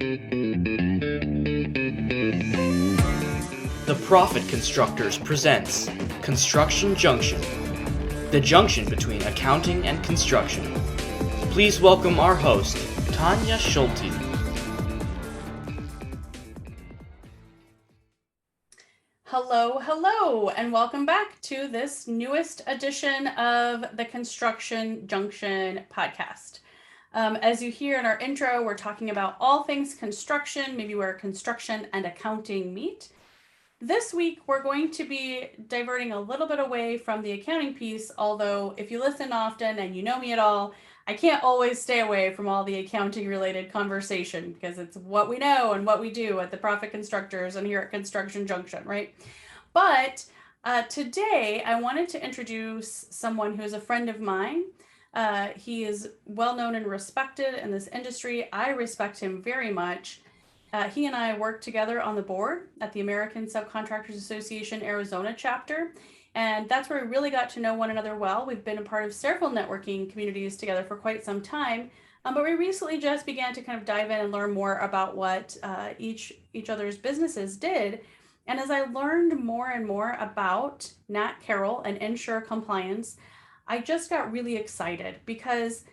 The Profit Constructors presents Construction Junction, the junction between accounting and construction. Please welcome our host, Tonya Schulte. Hello, and welcome back to this newest edition of the Construction Junction podcast. As you hear in our intro, we're talking about all things construction, maybe where construction and accounting meet. This week, we're going to be diverting a little bit away from the accounting piece, although if you listen often and you know me at all, I can't always stay away from all the accounting related conversation because it's what we know and what we do at the Profit Constructors and here at Construction Junction, right? But today, I wanted to introduce someone who's a friend of mine. He is well known and respected in this industry. I respect him very much. He and I work together on the board at the American Subcontractors Association Arizona chapter, and that's where we really got to know one another well. We've been a part of several networking communities together for quite some time, but we recently just began to kind of dive in and learn more about what each other's businesses did. And as I learned more and more about Nat Carroll and Insure Compliance, I just got really excited because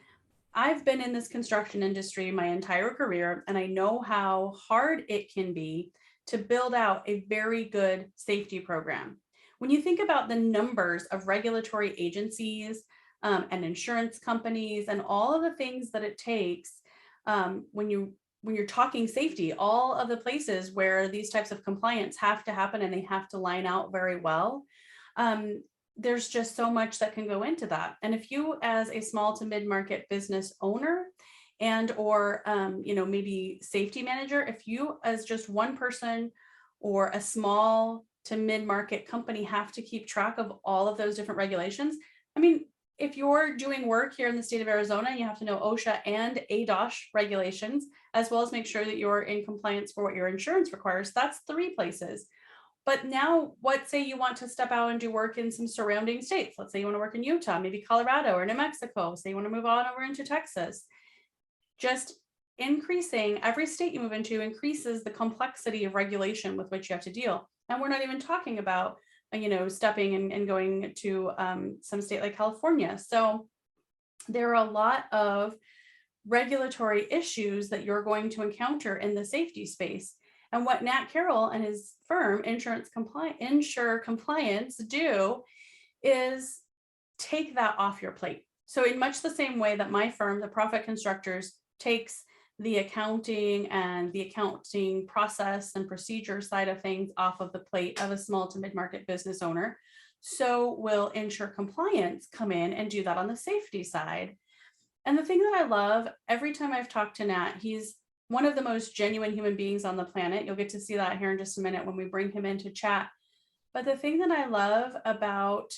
I've been in this construction industry my entire career, and I know how hard it can be to build out a very good safety program. When you think about the numbers of regulatory agencies and insurance companies and all of the things that it takes when you're talking safety, all of the places where these types of compliance have to happen and they have to line out very well, there's just so much that can go into that. And if you as a small to mid-market business owner and or maybe safety manager, if you as just one person or a small to mid-market company have to keep track of all of those different regulations, I mean, if you're doing work here in the state of Arizona, you have to know OSHA and ADOSH regulations, as well as make sure that you're in compliance for what your insurance requires. That's 3 places. But now, let's say you want to step out and do work in some surrounding states. Let's say you want to work in Utah, maybe Colorado or New Mexico. Say you want to move on over into Texas. Just increasing, every state you move into increases the complexity of regulation with which you have to deal. And we're not even talking about, stepping and going to some state like California. So there are a lot of regulatory issues that you're going to encounter in the safety space. And what Nat Carroll and his firm, Insure Compliance, do is take that off your plate. So in much the same way that my firm, the Profit Constructors, takes the accounting and the accounting process and procedure side of things off of the plate of a small to mid-market business owner, so will Insure Compliance come in and do that on the safety side. And the thing that I love, every time I've talked to Nat, he's one of the most genuine human beings on the planet. You'll get to see that here in just a minute when we bring him in to chat. But the thing that I love about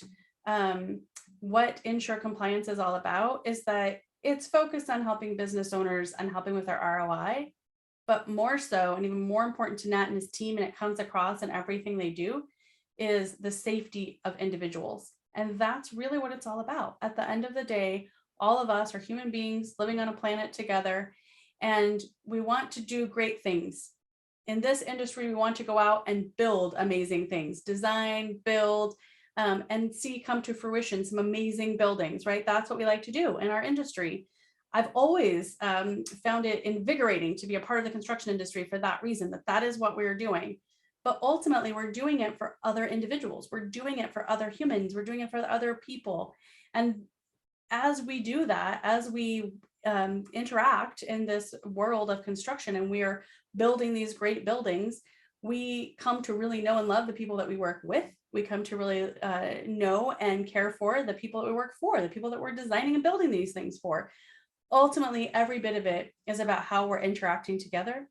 what Insure Compliance is all about is that it's focused on helping business owners and helping with their ROI, but more so, and even more important to Nat and his team, and it comes across in everything they do, is the safety of individuals. And that's really what it's all about. At the end of the day, all of us are human beings living on a planet together, and we want to do great things. In this industry, we want to go out and build amazing things, design, build, and see come to fruition some amazing buildings, right? That's what we like to do in our industry. I've always found it invigorating to be a part of the construction industry for that reason, that is what we're doing. But ultimately, we're doing it for other individuals. We're doing it for other humans. We're doing it for other people. And as we do that, as we interact in this world of construction and we are building these great buildings, we come to really know and love the people that we work with. We come to really know and care for the people that we work for, the people that we're designing and building these things for. Ultimately, every bit of it is about how we're interacting together.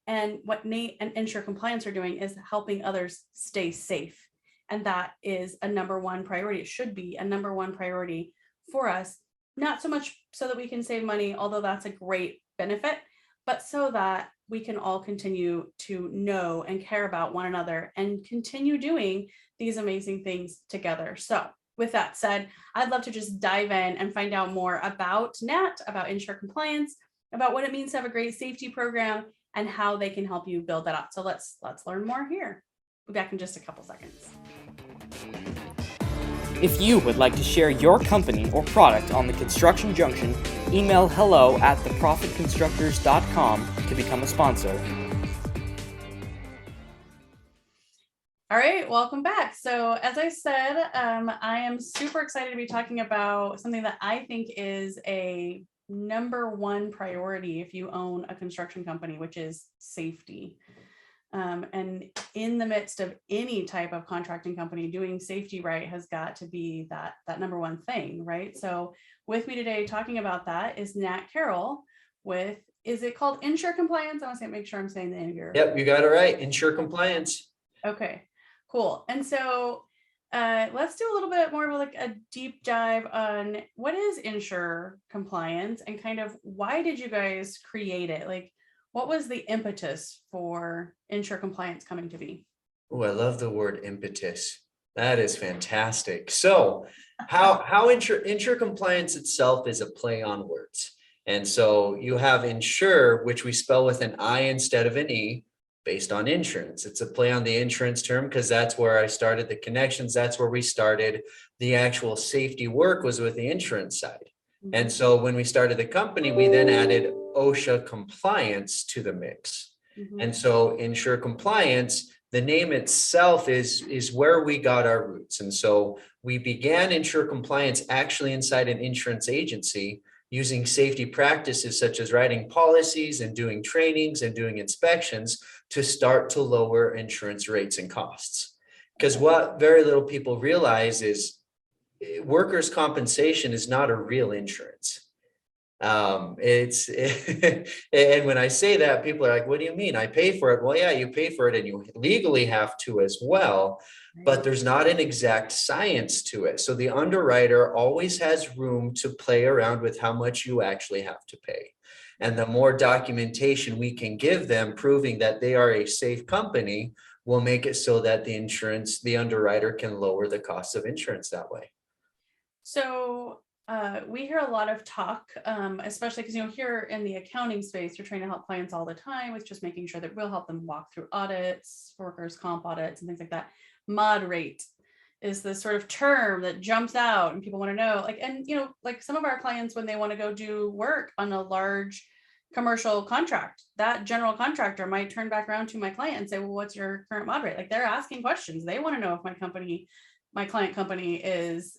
And what Nate and Insure Compliance are doing is helping others stay safe. And that is a number one priority. It should be a number one priority for us, not so much so that we can save money, although that's a great benefit, but so that we can all continue to know and care about one another and continue doing these amazing things together. So with that said, I'd love to just dive in and find out more about Nat, about Insure Compliance, about what it means to have a great safety program, and how they can help you build that up. So let's learn more here. We'll be back in just a couple seconds. If you would like to share your company or product on the Construction Junction, email hello@theprofitconstructors.com to become a sponsor. All right, welcome back. So as I said, I am super excited to be talking about something that I think is a number one priority if you own a construction company, which is safety. And in the midst of any type of contracting company, doing safety right has got to be that number one thing, right? So with me today talking about that is Nat Carroll with, is it called Insure Compliance? I want to make sure I'm saying the name of your. Yep, you got it right. Insure Compliance. Okay, cool. And so let's do a little bit more of like a deep dive on what is Insure Compliance and kind of why did you guys create it? Like, what was the impetus for Insure Compliance coming to be? Oh, I love the word impetus. That is fantastic. So how insure compliance itself is a play on words. And so you have insure, which we spell with an I instead of an E, based on insurance. It's a play on the insurance term because that's where I started the connections. That's where we started. The actual safety work was with the insurance side. And so when we started the company, we then added OSHA compliance to the mix. And so Insure Compliance, the name itself is where we got our roots. And so we began Insure Compliance actually inside an insurance agency using safety practices such as writing policies and doing trainings and doing inspections to start to lower insurance rates and costs. Because what very little people realize is workers' compensation is not a real insurance. And when I say that, people are like, what do you mean? I pay for it. Well, yeah, you pay for it and you legally have to as well, but there's not an exact science to it. So the underwriter always has room to play around with how much you actually have to pay. And the more documentation we can give them proving that they are a safe company will make it so that the underwriter can lower the cost of insurance that way. So we hear a lot of talk, especially because, here in the accounting space, we're trying to help clients all the time with just making sure that we'll help them walk through audits, workers' comp audits, and things like that. Mod rate is the sort of term that jumps out and people want to know, like some of our clients, when they want to go do work on a large commercial contract, that general contractor might turn back around to my client and say, well, what's your current mod rate? Like they're asking questions. They want to know if my client company is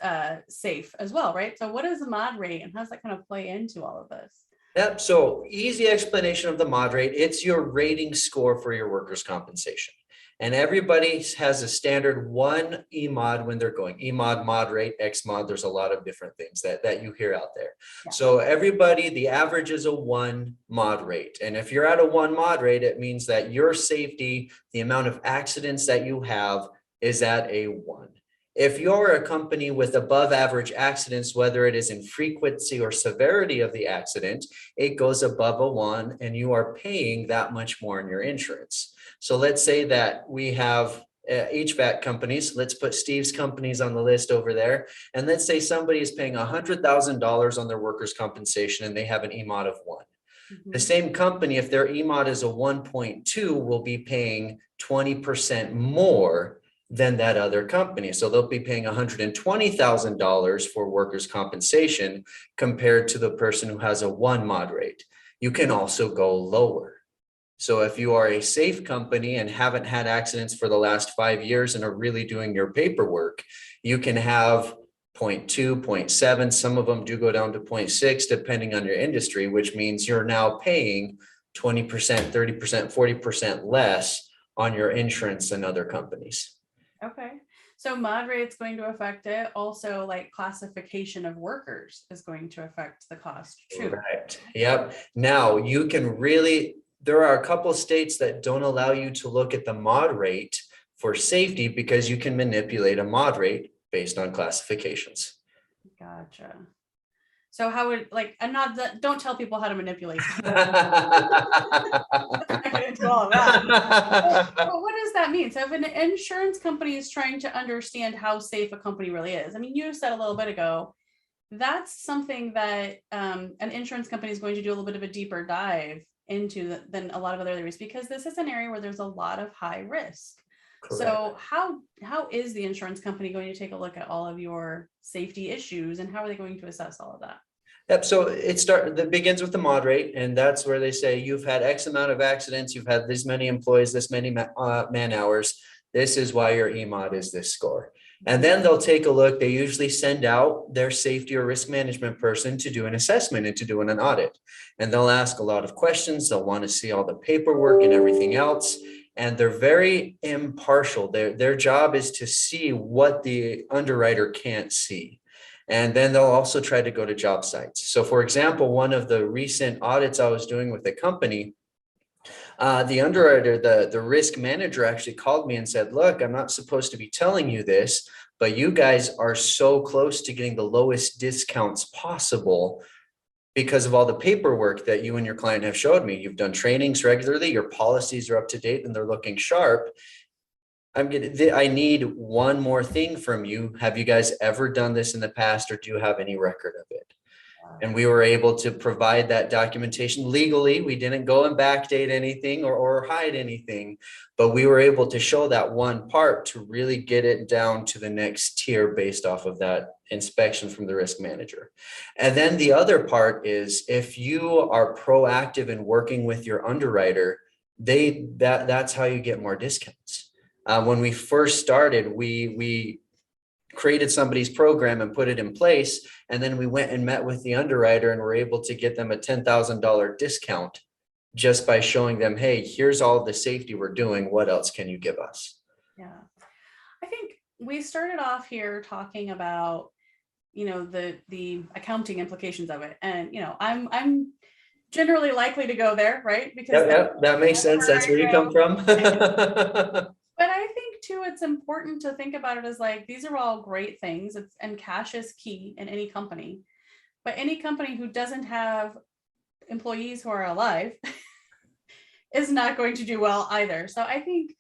safe as well, right? So what is the mod rate and how does that kind of play into all of this? Yep. So easy explanation of the mod rate. It's your rating score for your workers' compensation. And everybody has a standard one EMOD when they're going. EMOD, mod rate, XMOD. There's a lot of different things that you hear out there. Yeah. So everybody, the average is a 1 mod rate. And if you're at a 1 mod rate, it means that your safety, the amount of accidents that you have is at a 1. If you're a company with above average accidents, whether it is in frequency or severity of the accident, it goes above a 1 and you are paying that much more in your insurance. So let's say that we have HVAC companies. Let's put Steve's companies on the list over there. And let's say somebody is paying $100,000 on their workers' compensation and they have an EMOD of 1. The same company, if their EMOD is a 1.2, will be paying 20% more than that other company. So they'll be paying $120,000 for workers' compensation compared to the person who has a 1 mod rate. You can also go lower. So if you are a safe company and haven't had accidents for the last 5 years and are really doing your paperwork, you can have 0.2, 0.7. Some of them do go down to 0.6, depending on your industry, which means you're now paying 20%, 30%, 40% less on your insurance than other companies. Okay. So mod rate's going to affect it. Also, like classification of workers is going to affect the cost too. Right. Yep. Now you can there are a couple of states that don't allow you to look at the mod rate for safety because you can manipulate a mod rate based on classifications. Gotcha. So how would don't tell people how to manipulate. Get into all of that. But what does that mean? So if an insurance company is trying to understand how safe a company really is, I mean, you said a little bit ago, that's something that an insurance company is going to do a little bit of a deeper dive into than a lot of other areas, because this is an area where there's a lot of high risk. Correct. So how is the insurance company going to take a look at all of your safety issues, and how are they going to assess all of that? Yep. So that begins with the mod rate, and that's where they say you've had X amount of accidents, you've had this many employees, this many man hours. This is why your EMOD is this score. And then they'll take a look. They usually send out their safety or risk management person to do an assessment and to do an audit. And they'll ask a lot of questions. They'll want to see all the paperwork and everything else. And they're very impartial. Their job is to see what the underwriter can't see. And then they'll also try to go to job sites. So for example, one of the recent audits I was doing with a company, the underwriter, the risk manager actually called me and said, look, I'm not supposed to be telling you this, but you guys are so close to getting the lowest discounts possible because of all the paperwork that you and your client have showed me. You've done trainings regularly, your policies are up to date and they're looking sharp. I need one more thing from you. Have you guys ever done this in the past, or do you have any record of it? And we were able to provide that documentation legally. We didn't go and backdate anything or hide anything, but we were able to show that one part to really get it down to the next tier based off of that inspection from the risk manager. And then the other part is, if you are proactive in working with your underwriter, that's how you get more discounts. When we first started, we created somebody's program and put it in place. And then we went and met with the underwriter and were able to get them a $10,000 discount just by showing them, hey, here's all the safety we're doing. What else can you give us? Yeah. I think we started off here talking about, the accounting implications of it. And, I'm generally likely to go there, right? Because that makes sense. That's where you come from. But I think too, it's important to think about it as like, these are all great things, and cash is key in any company, but any company who doesn't have employees who are alive is not going to do well either. So I think,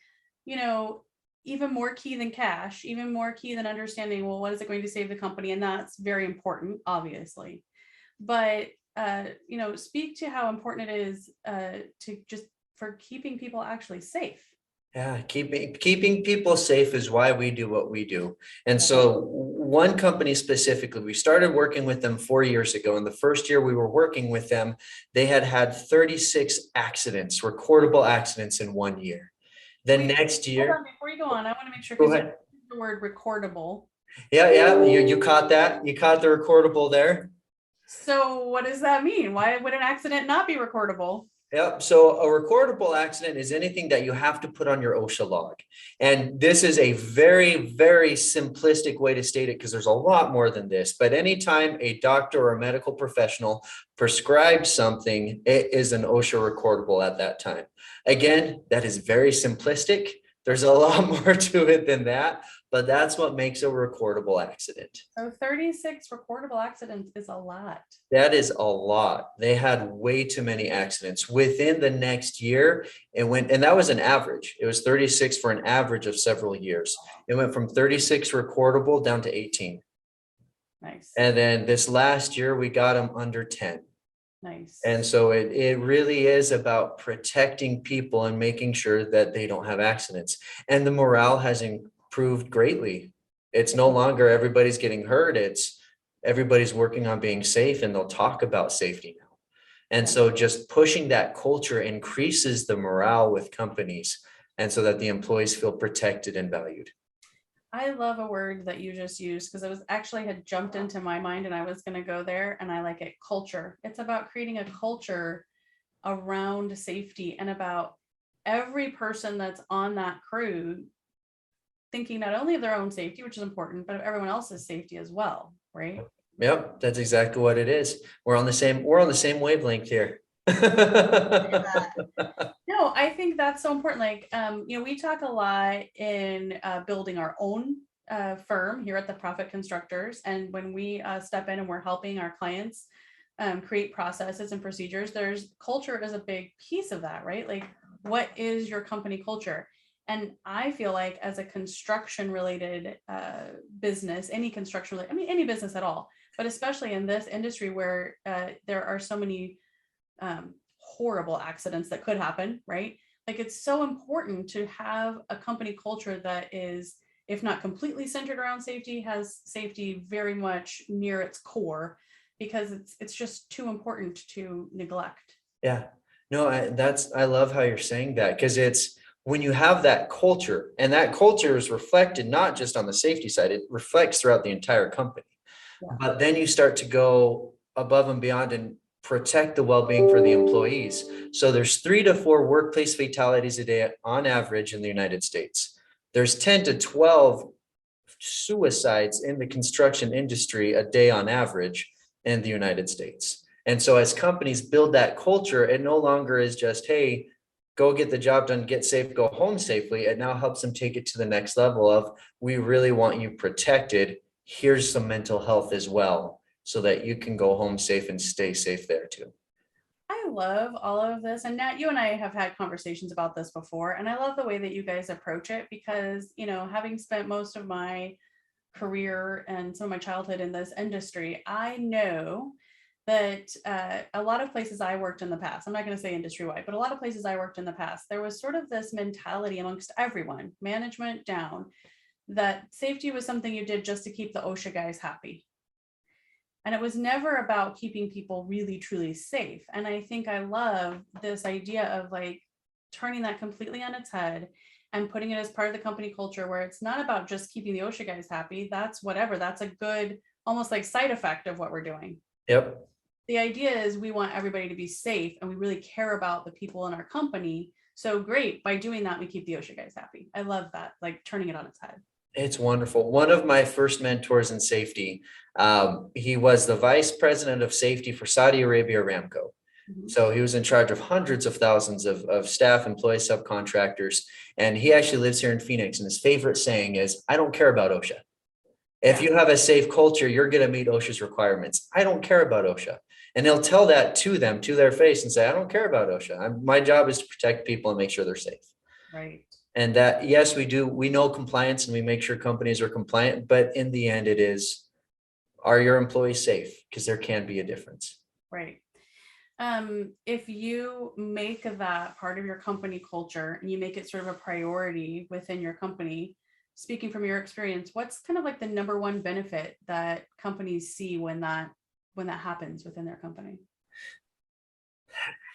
even more key than cash, even more key than understanding, well, what is it going to save the company? And that's very important, obviously. But, speak to how important it is for keeping people actually safe. Yeah, keeping people safe is why we do what we do. And so one company specifically, we started working with them 4 years ago. And the first year we were working with them, they had 36 accidents, recordable accidents in 1 year. The next year. Hold on, before you go on, I want to make sure, Go because ahead. the word recordable. Yeah, you caught that. You caught the recordable there. So what does that mean? Why would an accident not be recordable? Yep. So a recordable accident is anything that you have to put on your OSHA log. And this is a very, very simplistic way to state it, because there's a lot more than this. But anytime a doctor or a medical professional prescribes something, it is an OSHA recordable at that time. Again, that is very simplistic. There's a lot more to it than that, but that's what makes a recordable accident. So 36 recordable accidents is a lot. That is a lot. They had way too many accidents within the next year. And that was an average. It was 36 for an average of several years. It went from 36 recordable down to 18. Nice. And then this last year, we got them under 10. Nice. And so it really is about protecting people and making sure that they don't have accidents. And the morale has improved greatly. It's no longer everybody's getting hurt. It's everybody's working on being safe, and they'll talk about safety now. And so just pushing that culture increases the morale with companies, and so that the employees feel protected and valued. I love a word that you just used, because it was actually had jumped into my mind and I was going to go there, and I like it. Culture. It's about creating a culture around safety, and about every person that's on that crew thinking not only of their own safety, which is important, but of everyone else's safety as well. Right. Yep. That's exactly what it is. We're on the same wavelength here. No, I think that's so important. Like, we talk a lot in building our own firm here at the Profit Constructors. And when we step in and we're helping our clients create processes and procedures, culture is a big piece of that, right? Like, what is your company culture? And I feel like as a construction related business, any business at all, but especially in this industry where there are so many horrible accidents that could happen, right? Like, it's so important to have a company culture that is, if not completely centered around safety, has safety very much near its core, because it's just too important to neglect. Yeah, no, I love how you're saying that, because it's when you have that culture, and that culture is reflected not just on the safety side, it reflects throughout the entire company. Yeah. But then you start to go above and beyond and protect the well-being for the employees. So there's 3 to 4 workplace fatalities a day on average in the United States. There's 10 to 12 suicides in the construction industry a day on average in the United States. And so as companies build that culture, it no longer is just, hey, go get the job done, get safe, go home safely. It now helps them take it to the next level of, we really want you protected. Here's some mental health as well, so that you can go home safe and stay safe there too. I love all of this. And Nat, you and I have had conversations about this before. And I love the way that you guys approach it, because, having spent most of my career and some of my childhood in this industry, I know that a lot of places I worked in the past, I'm not going to say industry-wide, but a lot of places I worked in the past, there was sort of this mentality amongst everyone, management down, that safety was something you did just to keep the OSHA guys happy. And it was never about keeping people really, truly safe. And I think I love this idea of like turning that completely on its head and putting it as part of the company culture, where it's not about just keeping the OSHA guys happy. That's whatever. That's a good, almost like side effect of what we're doing. Yep. The idea is we want everybody to be safe, and we really care about the people in our company. So great. By doing that, we keep the OSHA guys happy. I love that, like turning it on its head. It's wonderful. One of my first mentors in safety, he was the vice president of safety for Saudi Arabia Aramco. Mhm. So he was in charge of hundreds of thousands of staff, employees, subcontractors. And he actually lives here in Phoenix. And his favorite saying is, I don't care about OSHA. If you have a safe culture, you're going to meet OSHA's requirements. I don't care about OSHA. And he'll tell that to them, to their face, and say, I don't care about OSHA. My job is to protect people and make sure they're safe. Right. And that, yes, we do. We know compliance and we make sure companies are compliant. But in the end, it is, are your employees safe? Because there can be a difference. Right. If you make that part of your company culture and you make it sort of a priority within your company, speaking from your experience, what's kind of like the number one benefit that companies see when that happens within their company?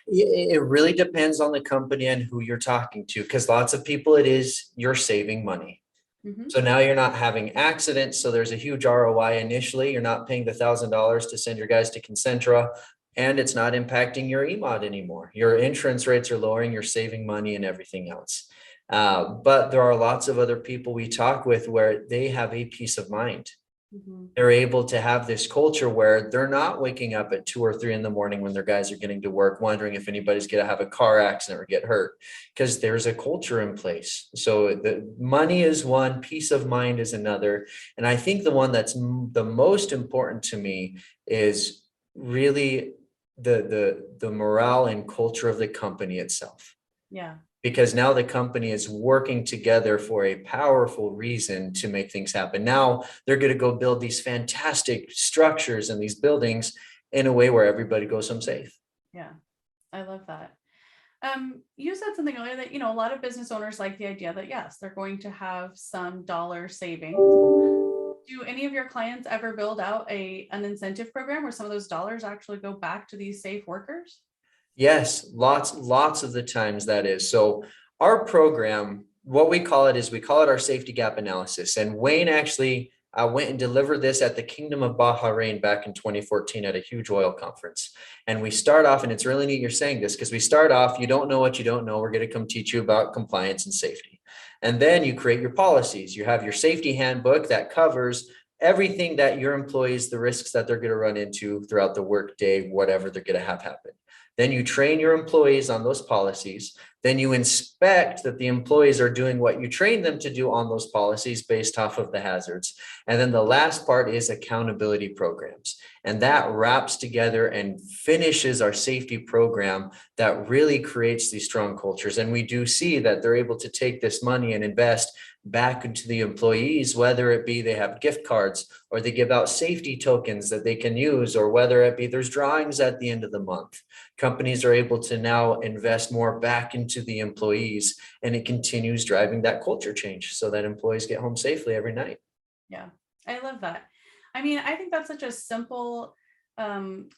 It really depends on the company and who you're talking to, because lots of people, it is, you're saving money. Mm-hmm. So now you're not having accidents. So there's a huge ROI initially. You're not paying the $1,000 to send your guys to Concentra, and it's not impacting your EMOD anymore. Your insurance rates are lowering, you're saving money and everything else. But there are lots of other people we talk with where they have a peace of mind. Mm-hmm. They're able to have this culture where they're not waking up at 2 or 3 in the morning when their guys are getting to work, wondering if anybody's going to have a car accident or get hurt, because there's a culture in place. So the money is one, peace of mind is another. And I think the one that's the most important to me is really the morale and culture of the company itself. Yeah. Because now the company is working together for a powerful reason to make things happen. Now they're going to go build these fantastic structures and these buildings in a way where everybody goes home safe. Yeah, I love that. You said something earlier that, a lot of business owners like the idea that, yes, they're going to have some dollar savings. Do any of your clients ever build out an incentive program where some of those dollars actually go back to these safe workers? Yes, lots of the times that is. So our program, what we call it is, we call it our safety gap analysis. And Wayne actually went and delivered this at the Kingdom of Bahrain back in 2014 at a huge oil conference. And we start off, and it's really neat you're saying this, because we start off, you don't know what you don't know. We're going to come teach you about compliance and safety. And then you create your policies. You have your safety handbook that covers everything that your employees, the risks that they're going to run into throughout the workday, whatever they're going to have happen. Then you train your employees on those policies. Then you inspect that the employees are doing what you trained them to do on those policies based off of the hazards. And then the last part is accountability programs. And that wraps together and finishes our safety program that really creates these strong cultures. And we do see that they're able to take this money and invest back into the employees, whether it be they have gift cards or they give out safety tokens that they can use, or whether it be there's drawings at the end of the month. Companies are able to now invest more back into the employees, and it continues driving that culture change so that employees get home safely every night. Yeah, I love that. I mean, I think that's such a simple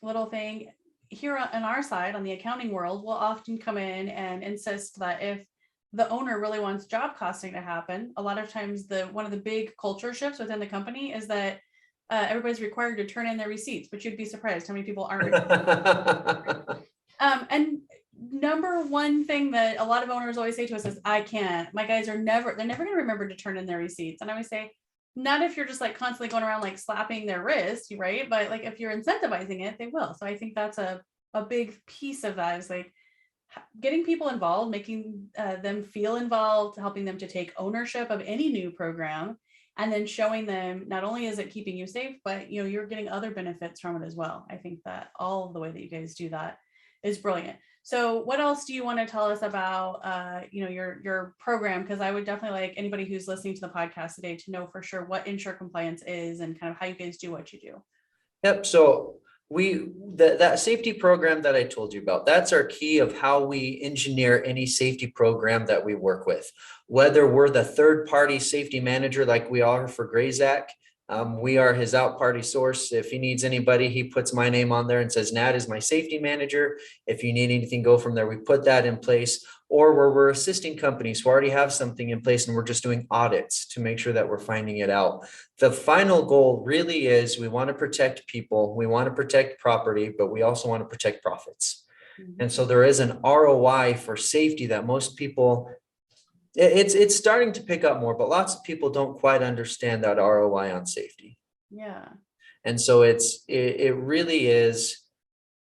little thing. Here on our side, on the accounting world, we'll often come in and insist that if the owner really wants job costing to happen, a lot of times one of the big culture shifts within the company is that everybody's required to turn in their receipts, but you'd be surprised how many people aren't required. And number one thing that a lot of owners always say to us is, I can't, my guys they're never going to remember to turn in their receipts. And I always say, not if you're just like constantly going around like slapping their wrist, right? But like if you're incentivizing it, they will. So I think that's a big piece of that, is like getting people involved, making them feel involved, helping them to take ownership of any new program, and then showing them not only is it keeping you safe, but you're getting other benefits from it as well. I think that all of the way that you guys do that is brilliant. So what else do you want to tell us about, your program? Because I would definitely like anybody who's listening to the podcast today to know for sure what Insure Compliance is and kind of how you guys do what you do. Yep. So that safety program that I told you about, that's our key of how we engineer any safety program that we work with. Whether we're the third party safety manager like we are for GRAZK, we are his out party source. If he needs anybody, he puts my name on there and says, Nat is my safety manager. If you need anything, go from there. We put that in place. Or where we're assisting companies who already have something in place and we're just doing audits to make sure that we're finding it out. The final goal really is we want to protect people, we want to protect property, but we also want to protect profits. Mm-hmm. And so there is an ROI for safety that most people, it's starting to pick up more, but lots of people don't quite understand that ROI on safety. Yeah. And so it really is,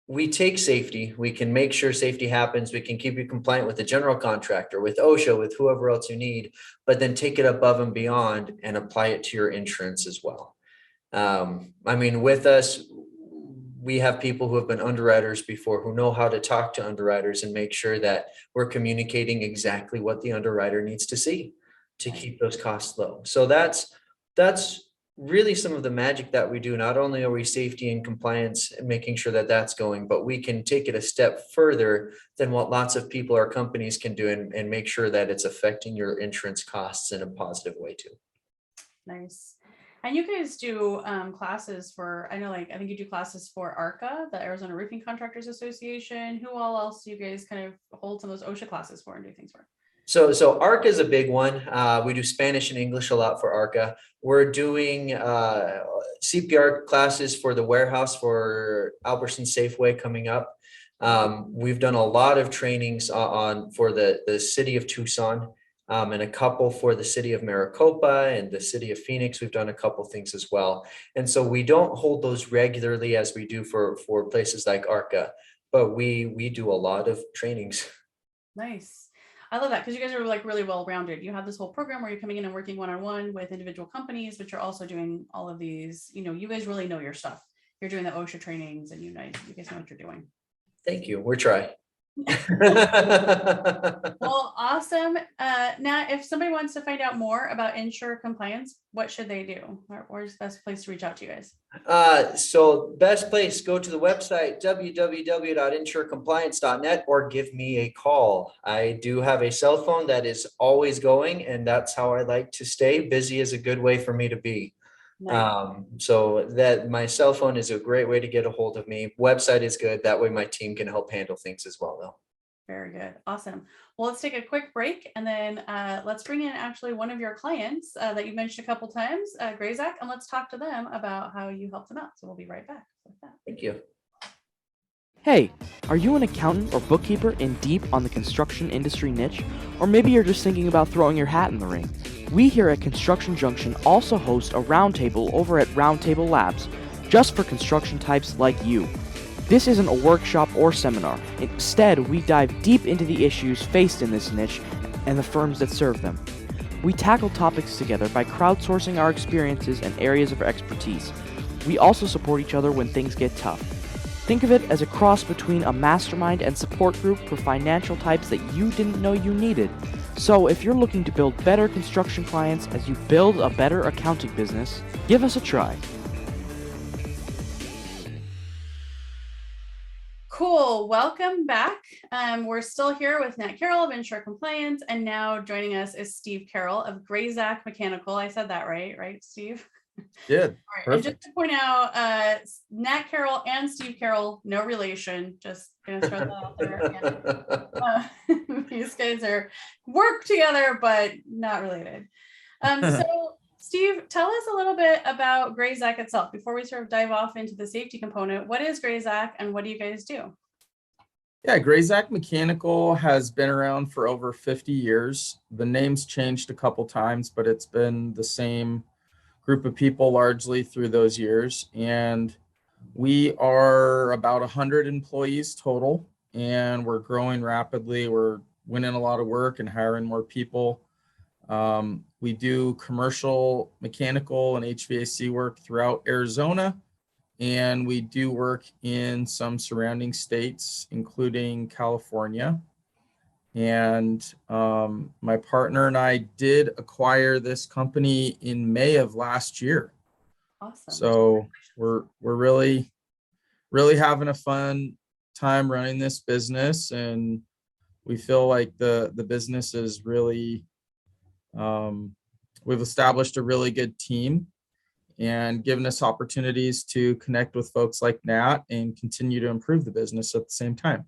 we take safety, we can make sure safety happens, we can keep you compliant with the general contractor, with OSHA, with whoever else you need, but then take it above and beyond and apply it to your insurance as well. With us, we have people who have been underwriters before who know how to talk to underwriters and make sure that we're communicating exactly what the underwriter needs to see to keep those costs low. So that's really some of the magic that we do. Not only are we safety and compliance and making sure that that's going, but we can take it a step further than what lots of people or companies can do and make sure that it's affecting your insurance costs in a positive way too. Nice. And you guys do classes for, I think you do classes for ARCA, the Arizona Roofing Contractors Association. Who all else do you guys kind of hold some of those OSHA classes for and do things for? So ARCA is a big one. We do Spanish and English a lot for ARCA. We're doing CPR classes for the warehouse for Albertson Safeway coming up. We've done a lot of trainings for the city of Tucson and a couple for the city of Maricopa and the city of Phoenix. We've done a couple things as well. And so we don't hold those regularly as we do for places like ARCA, but we do a lot of trainings. Nice. I love that because you guys are like really well-rounded. You have this whole program where you're coming in and working one-on-one with individual companies, but you're also doing all of these, you guys really know your stuff. You're doing the OSHA trainings and you guys know what you're doing. Thank you. We're trying. Well, awesome. Nat, if somebody wants to find out more about Insure Compliance, what should they do? Where's the best place to reach out to you guys? So best place, go to the website, www.insurecompliance.net, or give me a call. I do have a cell phone that is always going, and that's how I like to stay. Busy is a good way for me to be. Nice. So that my cell phone is a great way to get a hold of me. Website is good. That way my team can help handle things as well, though. Very good. Awesome. Well, let's take a quick break and then let's bring in actually one of your clients that you mentioned a couple times, GRAZK, and let's talk to them about how you helped them out. So we'll be right back with that. Thank you. Hey, are you an accountant or bookkeeper in deep on the construction industry niche? Or maybe you're just thinking about throwing your hat in the ring. We here at Construction Junction also host a roundtable over at Roundtable Labs, just for construction types like you. This isn't a workshop or seminar. Instead, we dive deep into the issues faced in this niche and the firms that serve them. We tackle topics together by crowdsourcing our experiences and areas of expertise. We also support each other when things get tough. Think of it as a cross between a mastermind and support group for financial types that you didn't know you needed. So if you're looking to build better construction clients as you build a better accounting business, give us a try. Cool. Welcome back. We're still here with Nat Carroll of Insure Compliance, and now joining us is Steve Carroll of GRAZK Mechanical. I said that right, Steve? Good. All right. Perfect. And just to point out, Nat Carroll and Steve Carroll, no relation. Just gonna throw that out there. These guys work together, but not related. So Steve, tell us a little bit about GRAZK itself before we sort of dive off into the safety component. What is GRAZK and what do you guys do? Yeah, GRAZK Mechanical has been around for over 50 years. The name's changed a couple times, but it's been the same group of people largely through those years. And we are about 100 employees total, and we're growing rapidly. We're winning a lot of work and hiring more people. We do commercial, mechanical, and HVAC work throughout Arizona, and we do work in some surrounding states, including California. And my partner and I did acquire this company in May of last year. Awesome. So we're really having a fun time running this business, and we feel like the business is really we've established a really good team and given us opportunities to connect with folks like Nat and continue to improve the business at the same time.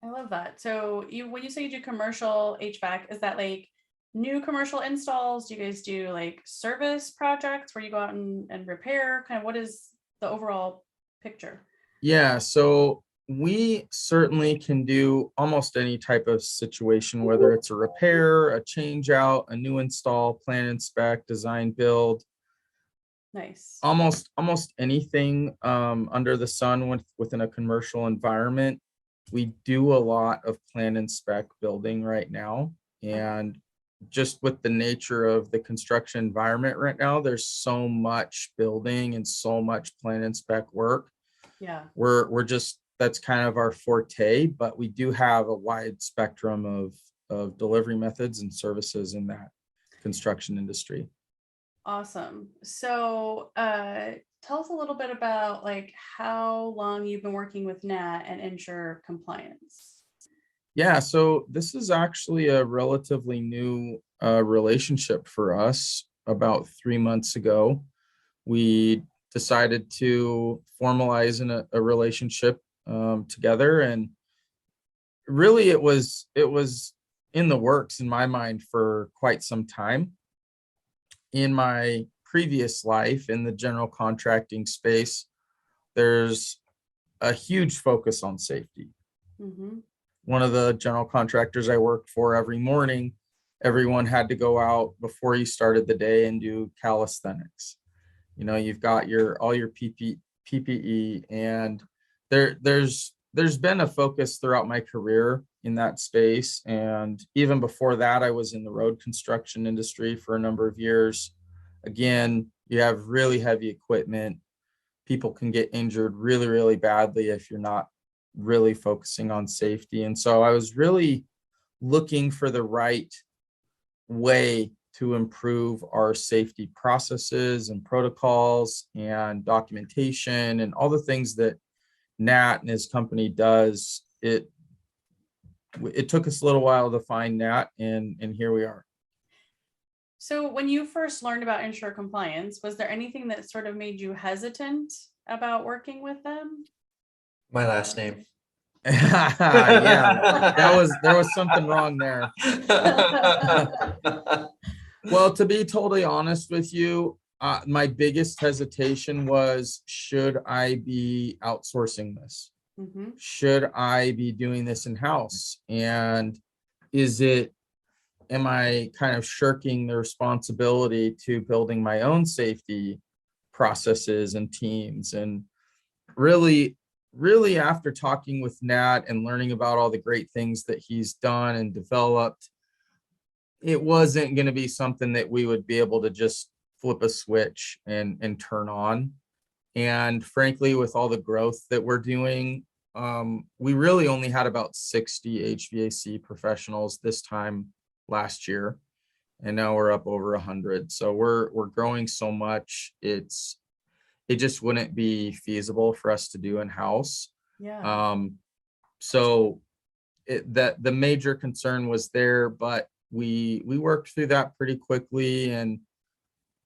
I love that. So when you say you do commercial HVAC, is that like new commercial installs? Do you guys do like service projects where you go out and repair? Kind of what is the overall picture? Yeah, so we certainly can do almost any type of situation, whether it's a repair, a change out, a new install, plan, inspect, design, build. Nice. Almost anything under the sun within a commercial environment. We do a lot of plan, inspect, building right now. And just with the nature of the construction environment right now, there's so much building and so much plan, inspect work. Yeah. We're just, that's kind of our forte, but we do have a wide spectrum of delivery methods and services in that construction industry. Awesome. So tell us a little bit about like how long you've been working with Nat and Insure Compliance. Yeah, so this is actually a relatively new relationship for us. About 3 months ago, we decided to formalize a relationship together, and really it was in the works in my mind for quite some time. In my previous life in the general contracting space, there's a huge focus on safety. Mm-hmm. One of the general contractors I worked for, every morning, everyone had to go out before you started the day and do calisthenics. You know, you've got all your PPE, and there's been a focus throughout my career in that space. And even before that, I was in the road construction industry for a number of years. Again, you have really heavy equipment. People can get injured really, really badly if you're not really focusing on safety. And so I was really looking for the right way to improve our safety processes and protocols and documentation and all the things that Nat and his company does. It took us a little while to find Nat, and here we are. So when you first learned about Insure Compliance, was there anything that sort of made you hesitant about working with them? My last name. Yeah, there was something wrong there. Well, to be totally honest with you, my biggest hesitation was, should I be outsourcing this? Mm-hmm. Should I be doing this in-house? And am I kind of shirking the responsibility to building my own safety processes and teams? And really after talking with Nat and learning about all the great things that he's done and developed, it wasn't going to be something that we would be able to just flip a switch and turn on. And frankly, with all the growth that we're doing, we really only had about 60 HVAC professionals this time last year, and now we're up over 100. So we're growing so much. It just wouldn't be feasible for us to do in-house. Yeah. So that the major concern was there, but we worked through that pretty quickly, and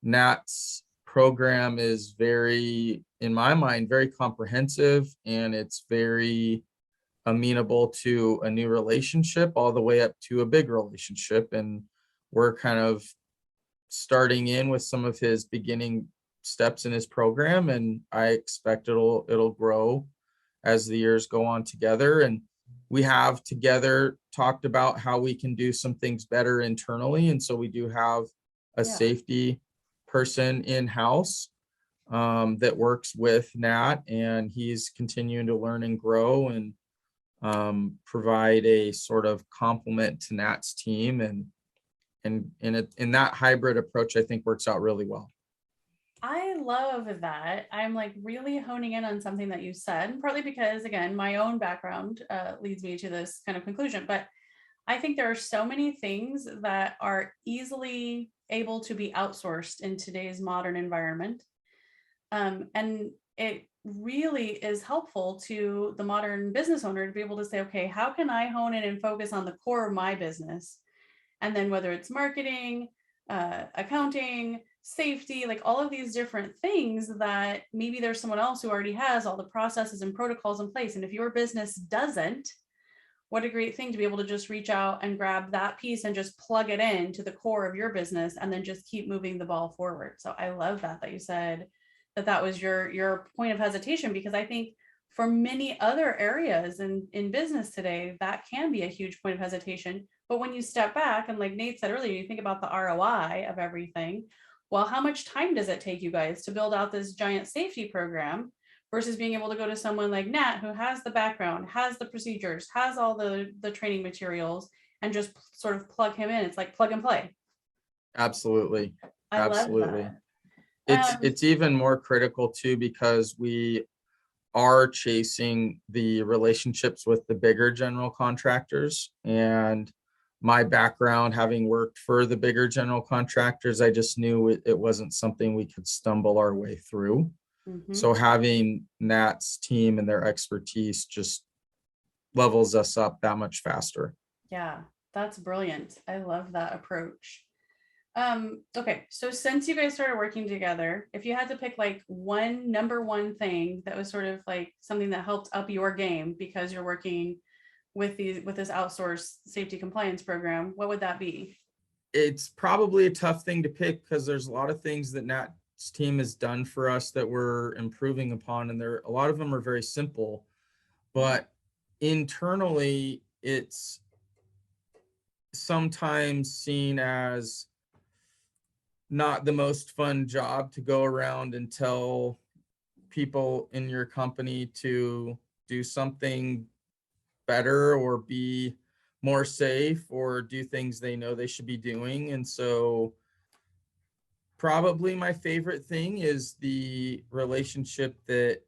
Nat's program is very, in my mind, very comprehensive, and it's very amenable to a new relationship all the way up to a big relationship. And we're kind of starting in with some of his beginning steps in his program, and I expect it'll grow as the years go on together. And we have together talked about how we can do some things better internally, and so we do have a safety person in-house that works with Nat, and he's continuing to learn and grow and provide a sort of complement to Nat's team. And in that hybrid approach, I think works out really well. I love that. I'm like really honing in on something that you said, partly because, again, my own background leads me to this kind of conclusion. But I think there are so many things that are easily able to be outsourced in today's modern environment. And it really is helpful to the modern business owner to be able to say, okay, how can I hone in and focus on the core of my business? And then whether it's marketing, accounting, safety, like all of these different things that maybe there's someone else who already has all the processes and protocols in place. And if your business doesn't, what a great thing to be able to just reach out and grab that piece and just plug it in to the core of your business and then just keep moving the ball forward. So I love that you said that was your point of hesitation, because I think for many other areas in business today, that can be a huge point of hesitation. But when you step back and, like Nate said earlier, you think about the ROI of everything. Well, how much time does it take you guys to build out this giant safety program versus being able to go to someone like Nat, who has the background, has the procedures, has all the training materials, and just sort of plug him in? It's like plug and play. Absolutely. I love that. It's even more critical too, because we are chasing the relationships with the bigger general contractors. And my background, having worked for the bigger general contractors, I just knew it wasn't something we could stumble our way through. Mm-hmm. So having Nat's team and their expertise just levels us up that much faster. Yeah, that's brilliant. I love that approach. Okay, so since you guys started working together, if you had to pick like number one thing that was sort of like something that helped up your game because you're working with this outsourced safety compliance program, what would that be? It's probably a tough thing to pick because there's a lot of things that Nat's team has done for us that we're improving upon, and a lot of them are very simple, but internally it's sometimes seen as not the most fun job to go around and tell people in your company to do something better or be more safe or do things they know they should be doing. And so probably my favorite thing is the relationship that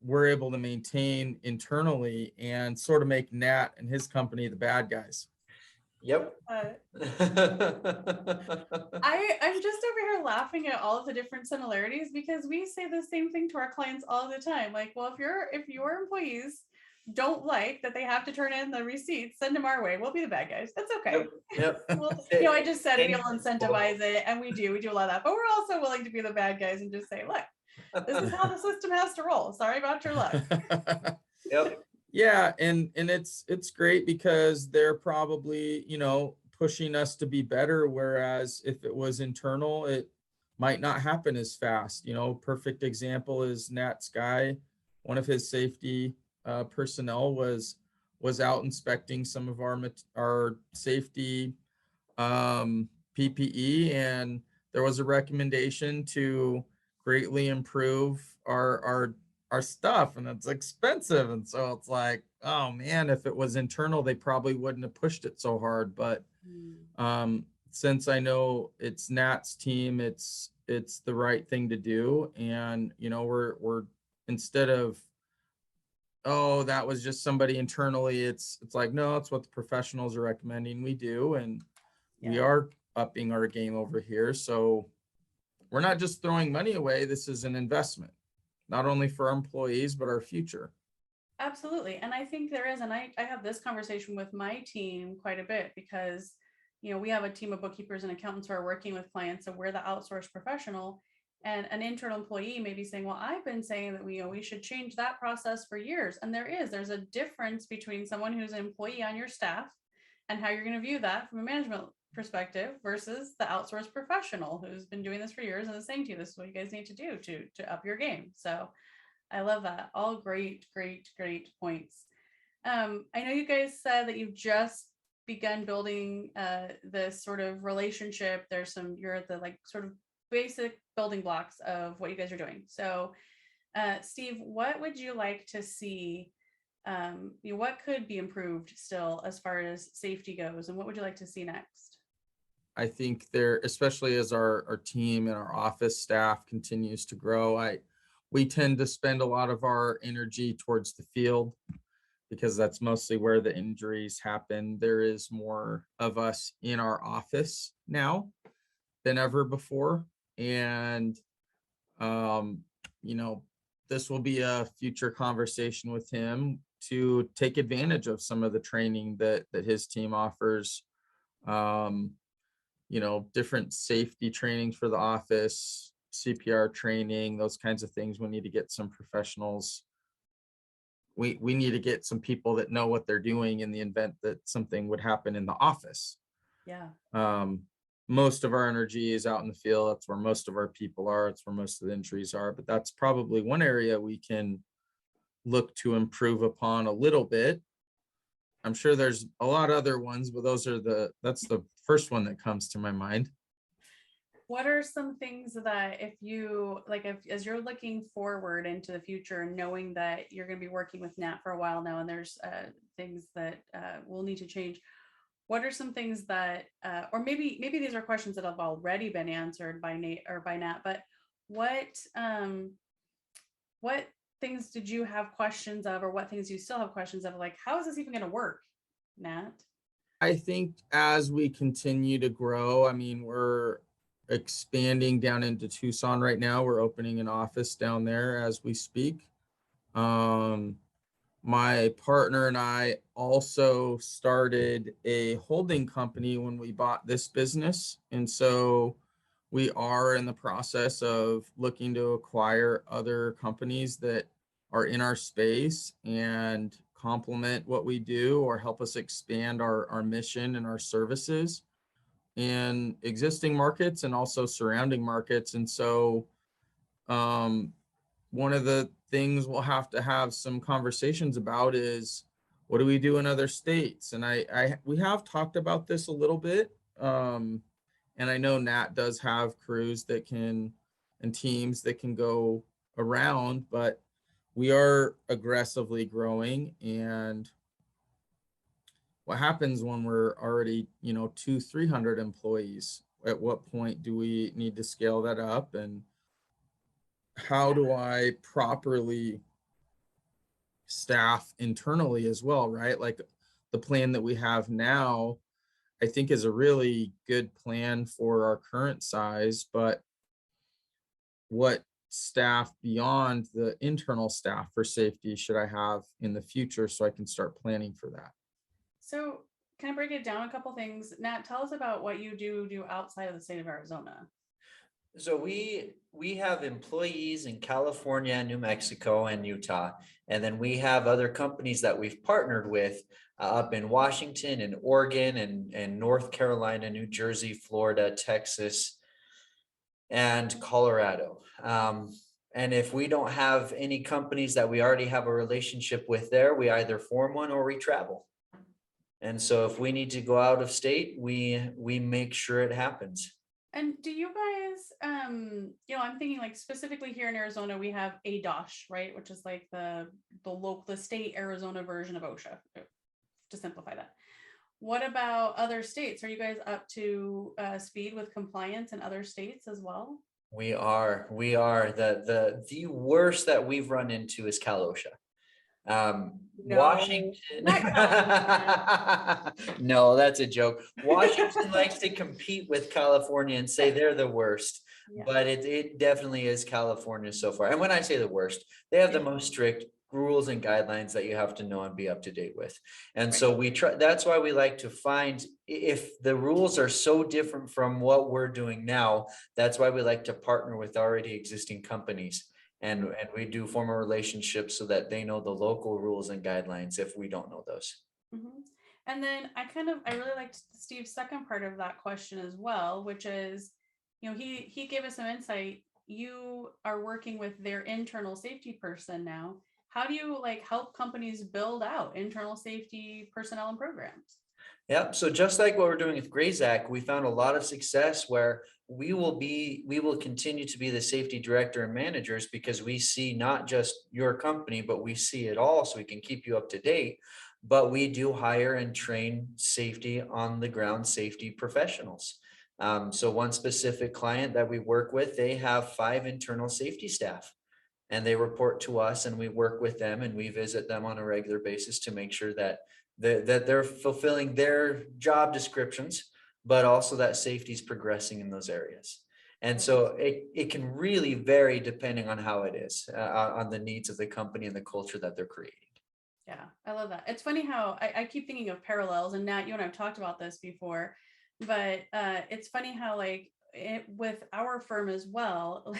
we're able to maintain internally and sort of make Nat and his company the bad guys. Yep. I'm just over here laughing at all of the different similarities, because we say the same thing to our clients all the time. Like, well, if your employees don't like that they have to turn in the receipts, send them our way. We'll be the bad guys. That's okay. Yep. I just said we'll incentivize it, and we do a lot of that. But we're also willing to be the bad guys and just say, look, this is how the system has to roll. Sorry about your luck. Yep. Yeah, and it's great because they're probably, pushing us to be better, whereas if it was internal, it might not happen as fast. Perfect example is Nat's guy. One of his safety personnel was out inspecting some of our safety PPE, and there was a recommendation to greatly improve our stuff, and it's expensive. And so it's like, oh man, if it was internal, they probably wouldn't have pushed it so hard. But since I know it's Nat's team, it's the right thing to do. And we're instead of, oh, that was just somebody internally, it's like, no, it's what the professionals are recommending we do. And we Yeah. are upping our game over here. So we're not just throwing money away. This is an investment, not only for our employees, but our future. Absolutely. And I think there is, and I have this conversation with my team quite a bit because, we have a team of bookkeepers and accountants who are working with clients, so we're the outsourced professional. And an internal employee may be saying, well, I've been saying that we should change that process for years. And there's a difference between someone who's an employee on your staff and how you're going to view that from a management perspective versus the outsourced professional who's been doing this for years and is saying to you, this is what you guys need to do to up your game. So I love that. All great, great, great points. I know you guys said that you've just begun building this sort of relationship. You're at the like sort of basic building blocks of what you guys are doing. So Steve, what would you like to see? What could be improved still as far as safety goes, and what would you like to see next? I think there, especially as our team and our office staff continues to grow, we tend to spend a lot of our energy towards the field because that's mostly where the injuries happen. There is more of us in our office now than ever before. And, this will be a future conversation with him to take advantage of some of the training that his team offers. Different safety trainings for the office, CPR training, those kinds of things. We need to get some professionals. We need to get some people that know what they're doing in the event that something would happen in the office. Yeah. Most of our energy is out in the field. That's where most of our people are. It's where most of the injuries are. But that's probably one area we can look to improve upon a little bit. I'm sure there's a lot of other ones, but that's the first one that comes to my mind. What are some things that as you're looking forward into the future and knowing that you're going to be working with Nat for a while now, and there's things that will need to change, what are some things that, or maybe these are questions that have already been answered by Nate or by Nat, but what things did you have questions of, or what things you still have questions of? Like, how is this even going to work, Nat? I think as we continue to grow, we're expanding down into Tucson right now. We're opening an office down there as we speak. My partner and I also started a holding company when we bought this business. And so we are in the process of looking to acquire other companies that are in our space and complement what we do or help us expand our mission and our services in existing markets and also surrounding markets. And so one of the things we'll have to have some conversations about is, what do we do in other states? And we have talked about this a little bit. And I know Nat does have crews and teams that can go around, but we are aggressively growing. And what happens when we're already, 200-300 employees? At what point do we need to scale that up? And how do I properly staff internally as well, right? Like the plan that we have now, I think is a really good plan for our current size, but what staff beyond the internal staff for safety should I have in the future so I can start planning for that? So can I break it down a couple things? Nat, tell us about what you do outside of the state of Arizona. So we have employees in California, New Mexico, and Utah. And then we have other companies that we've partnered with up in Washington and Oregon and North Carolina, New Jersey, Florida, Texas, and Colorado. And if we don't have any companies that we already have a relationship with there, we either form one or we travel. And so if we need to go out of state, we make sure it happens. And do you guys, I'm thinking like specifically here in Arizona, we have ADOSH, right? Which is like the state Arizona version of OSHA, to simplify that. What about other states? Are you guys up to speed with compliance in other states as well? We are. The worst that we've run into is Cal OSHA. No, Washington. not California. No, that's a joke. Washington likes to compete with California and say they're the worst, Yeah. but it definitely is California so far. And when I say the worst, they have the most strict rules and guidelines that you have to know and be up to date with. And so we try, that's why we like to find, if the rules are so different from what we're doing now, that's why we like to partner with already existing companies. And we do form a relationship so that they know the local rules and guidelines if we don't know those. Mm-hmm. And then I really liked Steve's second part of that question as well, which is, he gave us some insight. You are working with their internal safety person now. How do you help companies build out internal safety personnel and programs? Yeah, so just like what we're doing with GRAZK, we found a lot of success where we will continue to be the safety director and managers, because we see not just your company, but we see it all, so we can keep you up to date. But we do hire and train safety on the ground safety professionals. So one specific client that we work with, they have 5 internal safety staff, and they report to us, and we work with them, and we visit them on a regular basis to make sure that they're fulfilling their job descriptions, but also that safety is progressing in those areas. And so it can really vary depending on how it is, on the needs of the company and the culture that they're creating. Yeah, I love that. It's funny how I keep thinking of parallels, and Nat, you and I've talked about this before, but it's funny how with our firm as well,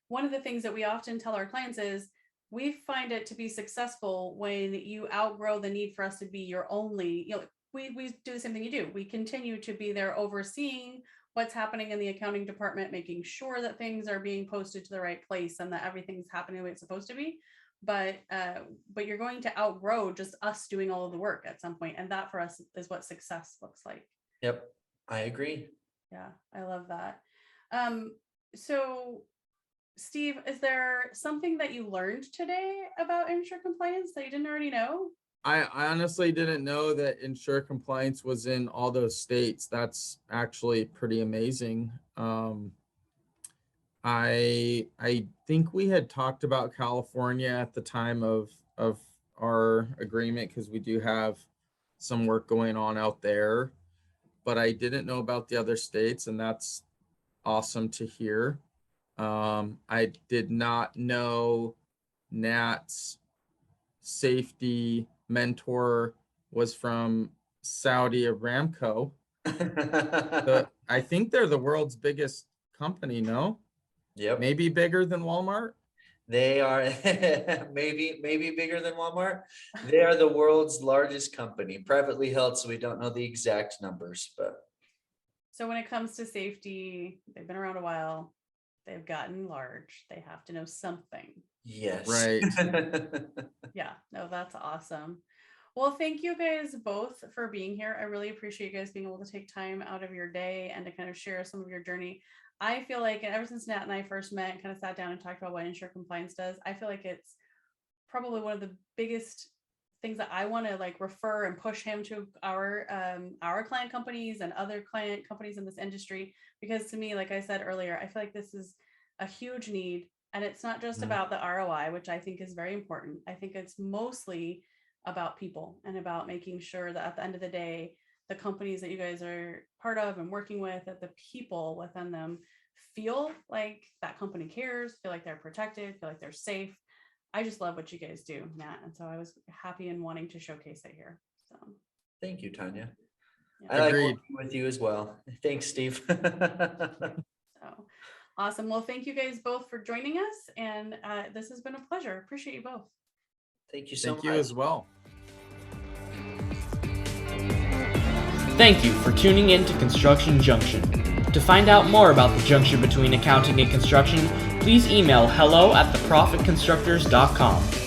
one of the things that we often tell our clients is, we find it to be successful when you outgrow the need for us to be your only, we do the same thing you do. We continue to be there overseeing what's happening in the accounting department, making sure that things are being posted to the right place and that everything's happening the way it's supposed to be. But you're going to outgrow just us doing all of the work at some point. And that for us is what success looks like. Yep, I agree. Yeah, I love that. So Steve, is there something that you learned today about Insure Compliance that you didn't already know? I honestly didn't know that Insure Compliance was in all those states. That's actually pretty amazing. I think we had talked about California at the time of our agreement, because we do have some work going on out there, but I didn't know about the other states, and that's awesome to hear. I did not know Nat's safety mentor was from Saudi Aramco. I think they're the world's biggest company, no? Yep. Maybe bigger than Walmart? They are maybe bigger than Walmart. They are the world's largest company, privately held, so we don't know the exact numbers. But so when it comes to safety, they've been around a while. They've gotten large. They have to know something. Yes. Right. Yeah, no, that's awesome. Well, thank you guys both for being here. I really appreciate you guys being able to take time out of your day and to kind of share some of your journey. I feel like ever since Nat and I first met and kind of sat down and talked about what Insure Compliance does, I feel like it's probably one of the biggest things that I want to refer and push him to our client companies and other client companies in this industry, because to me, like I said earlier, I feel like this is a huge need, and it's not just about the ROI, which I think is very important. I think it's mostly about people and about making sure that at the end of the day, the companies that you guys are part of and working with, that the people within them feel like that company cares, feel like they're protected, feel like they're safe. I just love what you guys do, Nat. And so I was happy in wanting to showcase it here. So thank you, Tonya. Yeah. I like working with you as well. Thanks, Steve. So awesome. Well, thank you guys both for joining us. And this has been a pleasure. Appreciate you both. Thank you so much. Thank you as well. Thank you for tuning in to Construction Junction. To find out more about the junction between accounting and construction, please email hello@theprofitconstructors.com.